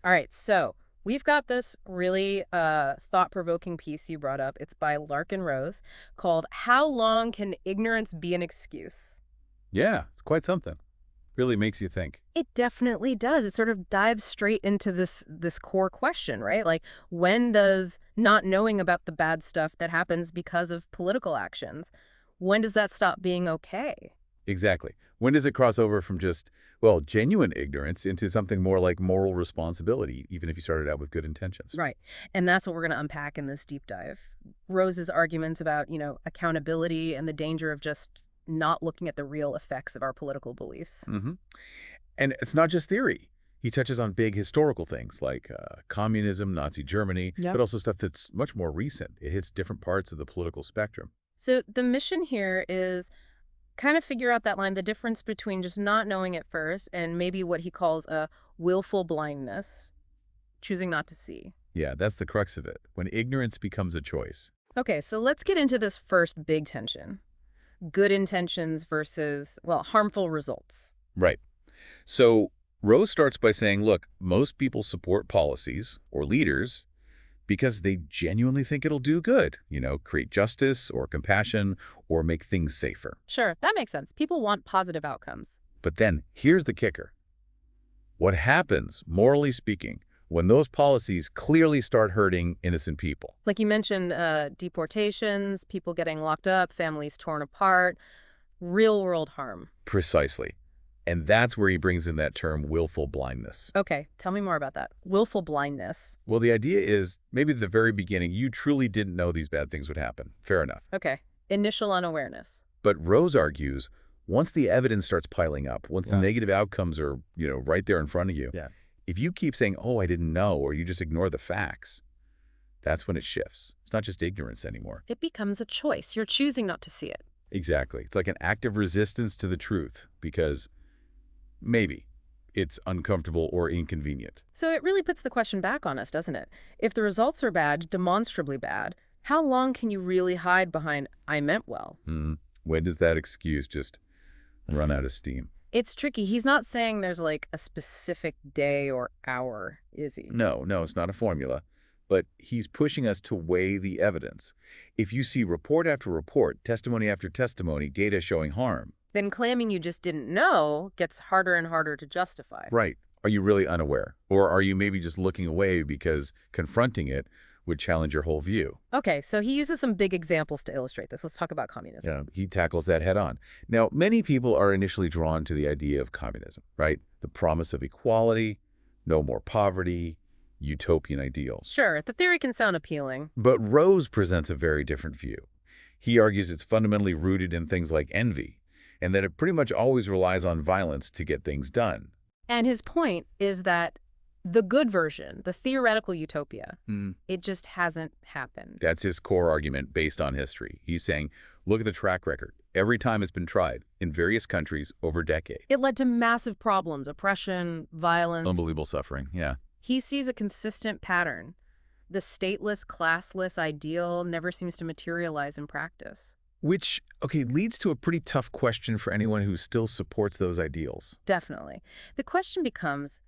All right, so we've got this really thought-provoking piece you brought up. It's by Larken Rose called How Long Can Ignorance Be an Excuse? Yeah, it's quite something. Really makes you think. It definitely does. It sort of dives straight into this core question, right? Like, when does not knowing about the bad stuff that happens because of political actions, when does that stop being okay? Exactly. When does it cross over from just, well, genuine ignorance into something more like moral responsibility, even if you started out with good intentions? Right. And that's what we're going to unpack in this deep dive. Rose's arguments about, accountability and the danger of just not looking at the real effects of our political beliefs. hmm And it's not just theory. He touches on big historical things like communism, Nazi Germany, Yep. but also stuff that's much more recent. It hits different parts of the political spectrum. So the mission here is kind of figure out that line, the difference between just not knowing at first and maybe what he calls a willful blindness, choosing not to see. Yeah, that's the crux of it. When ignorance becomes a choice. Okay, so let's get into this first big tension. Good intentions versus, well, harmful results. Right. So Rose starts by saying, look, most people support policies or leaders because they genuinely think it'll do good, create justice or compassion or make things safer. Sure, that makes sense. People want positive outcomes. But then here's the kicker. What happens, morally speaking, when those policies clearly start hurting innocent people? Like you mentioned, deportations, people getting locked up, families torn apart, real world harm. Precisely. And that's where he brings in that term willful blindness. Okay, tell me more about that. Willful blindness. Well, the idea is maybe at the very beginning, you truly didn't know these bad things would happen. Fair enough. Okay, initial unawareness. But Rose argues once the evidence starts piling up, once the Yeah. negative outcomes are, right there in front of you, Yeah. if you keep saying, oh, I didn't know, or you just ignore the facts, that's when it shifts. It's not just ignorance anymore. It becomes a choice. You're choosing not to see it. Exactly. It's like an active resistance to the truth because maybe it's uncomfortable or inconvenient. So it really puts the question back on us, doesn't it? If the results are bad, demonstrably bad, how long can you really hide behind, I meant well? When does that excuse just run out of steam? It's tricky. He's not saying there's like a specific day or hour, is he? No, it's not a formula. But he's pushing us to weigh the evidence. If you see report after report, testimony after testimony, data showing harm, Then claiming you just didn't know gets harder and harder to justify. right, are you really unaware? Or are you maybe just looking away because confronting it would challenge your whole view? Okay, so he uses some big examples to illustrate this. Let's talk about communism. Yeah, he tackles that head on. Now, many people are initially drawn to the idea of communism, right? The promise of equality, no more poverty, utopian ideals. Sure, the theory can sound appealing. But Rose presents a very different view. He argues it's fundamentally rooted in things like envy, and that it pretty much always relies on violence to get things done. And his point is that the good version, the theoretical utopia, it just hasn't happened. That's his core argument based on history. He's saying, look at the track record. Every time it's been tried in various countries over decades. It led to massive problems, oppression, violence. Unbelievable suffering, yeah. He sees a consistent pattern. The stateless, classless ideal never seems to materialize in practice. Which, okay, leads to a pretty tough question for anyone who still supports those ideals. Definitely. The question becomes,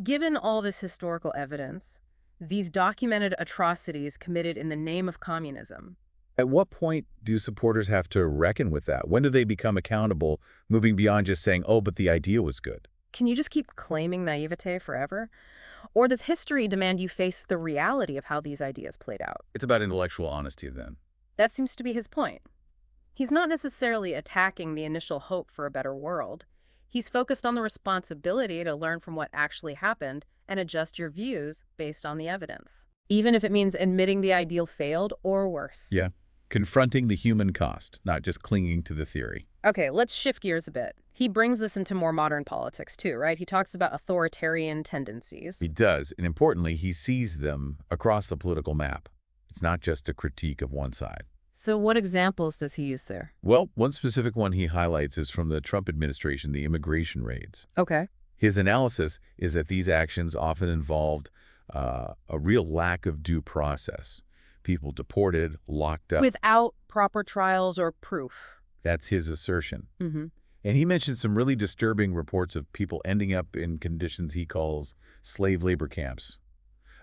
given all this historical evidence, these documented atrocities committed in the name of communism, At what point do supporters have to reckon with that? When do they become accountable, moving beyond just saying, oh, but the idea was good? can you just keep claiming naivete forever? Or does history demand you face the reality of how these ideas played out? It's about intellectual honesty then. That seems to be his point. He's not necessarily attacking the initial hope for a better world. He's focused on the responsibility to learn from what actually happened and adjust your views based on the evidence, even if it means admitting the ideal failed or worse. Yeah. Confronting the human cost, not just clinging to the theory. Okay, let's shift gears a bit. He brings this into more modern politics too, right? He talks about authoritarian tendencies. He does, and importantly, he sees them across the political map. It's not just a critique of one side. So what examples does he use there? Well, one specific one he highlights is from the Trump administration, the immigration raids. Okay. His analysis is that these actions often involved a real lack of due process. People deported, locked up. Without proper trials or proof. That's his assertion. Mm-hmm. And he mentioned some really disturbing reports of people ending up in conditions he calls slave labor camps.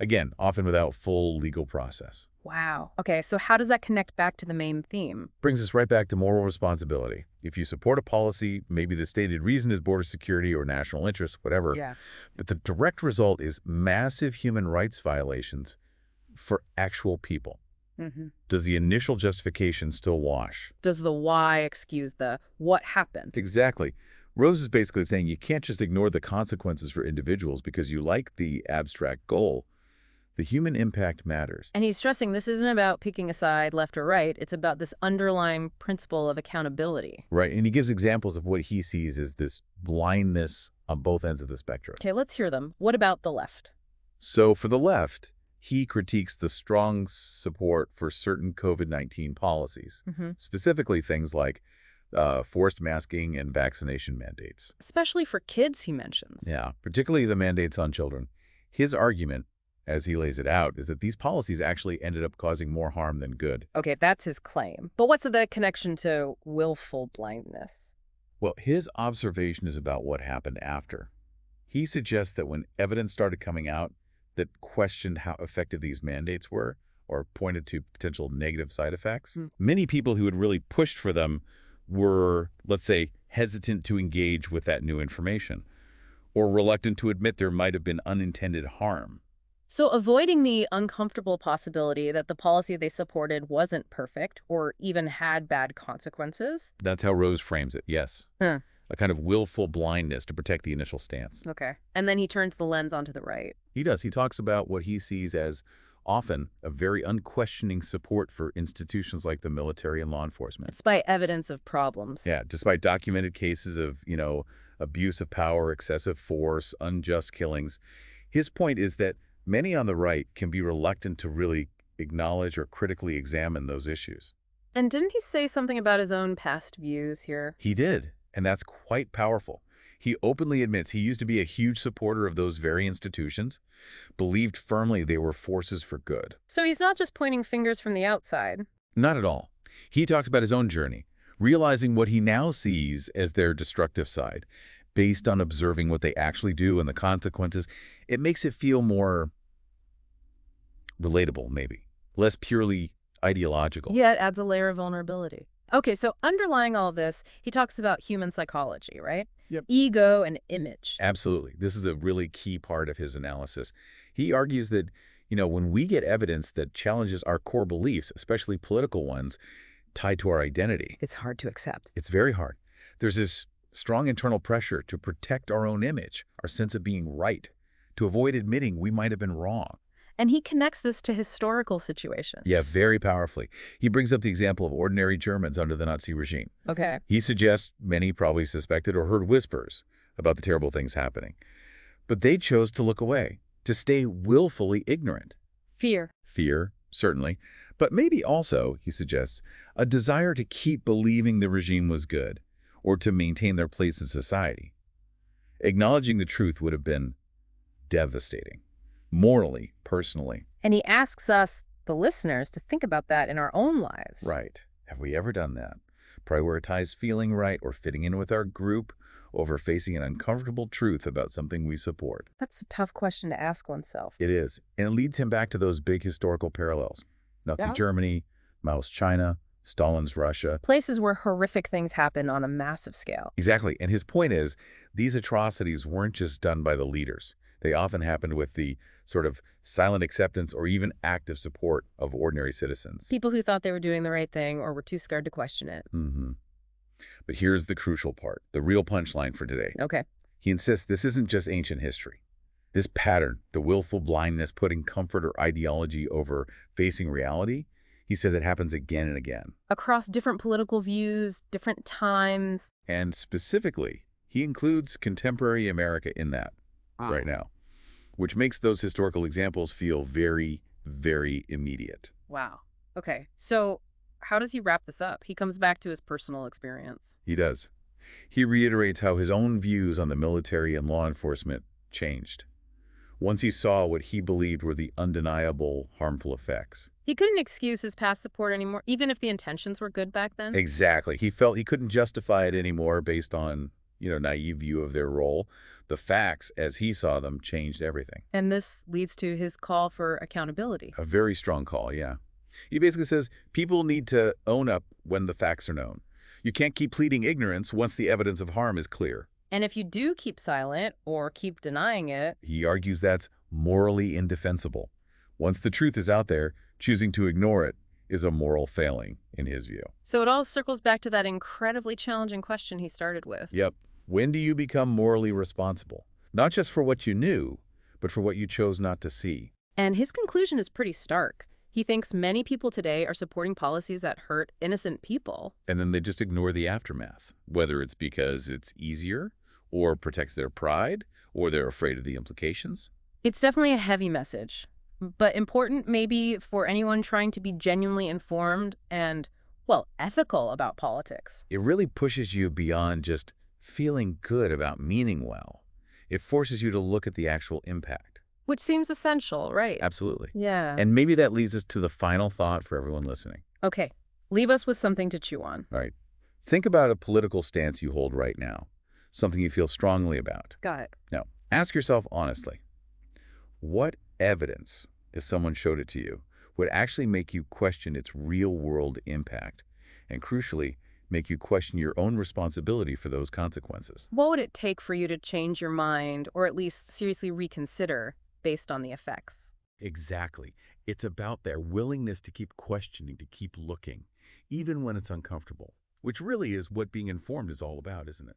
Again, often without full legal process. Wow. Okay, so how does that connect back to the main theme? Brings us right back to moral responsibility. If you support a policy, maybe the stated reason is border security or national interest, whatever, Yeah. but the direct result is massive human rights violations for actual people. Hmm. Does the initial justification still wash? Does the why excuse the what happened? Exactly. Rose is basically saying you can't just ignore the consequences for individuals because you like the abstract goal. The human impact matters. And he's stressing this isn't about picking a side, left or right. It's about this underlying principle of accountability. Right, and he gives examples of what he sees as this blindness on both ends of the spectrum. Okay, let's hear them. What about the left? So for the left, he critiques the strong support for certain COVID-19 policies, Hmm. specifically things like forced masking and vaccination mandates. Especially for kids, he mentions. Yeah, particularly the mandates on children. His argument, as he lays it out, is that these policies actually ended up causing more harm than good. Okay, that's his claim. But what's the connection to willful blindness? Well, his observation is about what happened after. He suggests that when evidence started coming out that questioned how effective these mandates were or pointed to potential negative side effects, many people who had really pushed for them were, let's say, hesitant to engage with that new information or reluctant to admit there might have been unintended harm. So avoiding the uncomfortable possibility that the policy they supported wasn't perfect or even had bad consequences? That's how Rose frames it, yes. Huh. A kind of willful blindness to protect the initial stance. Okay. And then he turns the lens onto the right. He does. He talks about what he sees as often a very unquestioning support for institutions like the military and law enforcement. Despite evidence of problems. Yeah, despite documented cases of, abuse of power, excessive force, unjust killings. His point is that many on the right can be reluctant to really acknowledge or critically examine those issues. And didn't he say something about his own past views here? He did, and that's quite powerful. He openly admits he used to be a huge supporter of those very institutions, believed firmly they were forces for good. So he's not just pointing fingers from the outside. Not at all. He talks about his own journey, realizing what he now sees as their destructive side, based on observing what they actually do and the consequences. It makes it feel more relatable, maybe, less purely ideological. Yeah, it adds a layer of vulnerability. Okay, so underlying all this, he talks about human psychology, right? Yep. Ego and image. Absolutely. This is a really key part of his analysis. He argues that, when we get evidence that challenges our core beliefs, especially political ones, tied to our identity, It's hard to accept. it's very hard. There's this strong internal pressure to protect our own image, our sense of being right, to avoid admitting we might have been wrong. And he connects this to historical situations. Yeah, very powerfully. He brings up the example of ordinary Germans under the Nazi regime. Okay. He suggests many probably suspected or heard whispers about the terrible things happening. But they chose to look away, to stay willfully ignorant. Fear. Fear, certainly, but maybe also, he suggests, a desire to keep believing the regime was good or to maintain their place in society. Acknowledging the truth would have been devastating, morally, personally. And he asks us, the listeners, to think about that in our own lives. Right. Have we ever done that? Prioritize feeling right or fitting in with our group over facing an uncomfortable truth about something we support? That's a tough question to ask oneself. It is. And it leads him back to those big historical parallels. Nazi Yeah. Germany, Mao's China, Stalin's Russia. Places where horrific things happen on a massive scale. Exactly. And his point is, these atrocities weren't just done by the leaders. They often happened with the sort of silent acceptance or even active support of ordinary citizens. People who thought they were doing the right thing or were too scared to question it. But here's the crucial part, the real punchline for today. Okay. He insists this isn't just ancient history. This pattern, the willful blindness, putting comfort or ideology over facing reality, he says it happens again and again. Across different political views, different times. And specifically, he includes contemporary America in that right now, which makes those historical examples feel very, very immediate. Wow. Okay. So how does he wrap this up? He comes back to his personal experience. He does. He reiterates how his own views on the military and law enforcement changed. once he saw what he believed were the undeniable harmful effects. He couldn't excuse his past support anymore, even if the intentions were good back then? Exactly. He felt he couldn't justify it anymore based on, naive view of their role. The facts, as he saw them, changed everything. And this leads to his call for accountability. A very strong call, yeah. He basically says people need to own up when the facts are known. You can't keep pleading ignorance once the evidence of harm is clear. And if you do keep silent or keep denying it, He argues that's morally indefensible. Once the truth is out there, choosing to ignore it is a moral failing, in his view. so it all circles back to that incredibly challenging question he started with. Yep. When do you become morally responsible? Not just for what you knew, but for what you chose not to see. And his conclusion is pretty stark. He thinks many people today are supporting policies that hurt innocent people. And then they just ignore the aftermath, whether it's because it's easier, or protects their pride, or they're afraid of the implications. It's definitely a heavy message, but important maybe for anyone trying to be genuinely informed and, well, ethical about politics. It really pushes you beyond just feeling good about meaning well. It forces you to look at the actual impact. Which seems essential, right? Absolutely. Yeah. And maybe that leads us to the final thought for everyone listening. Okay, leave us with something to chew on. All right. Think about a political stance you hold right now, something you feel strongly about. Got it. Now, ask yourself honestly, what evidence, if someone showed it to you, would actually make you question its real-world impact, and crucially, make you question your own responsibility for those consequences? What would it take for you to change your mind or at least seriously reconsider based on the effects? Exactly. It's about their willingness to keep questioning, to keep looking, even when it's uncomfortable, which really is what being informed is all about, isn't it?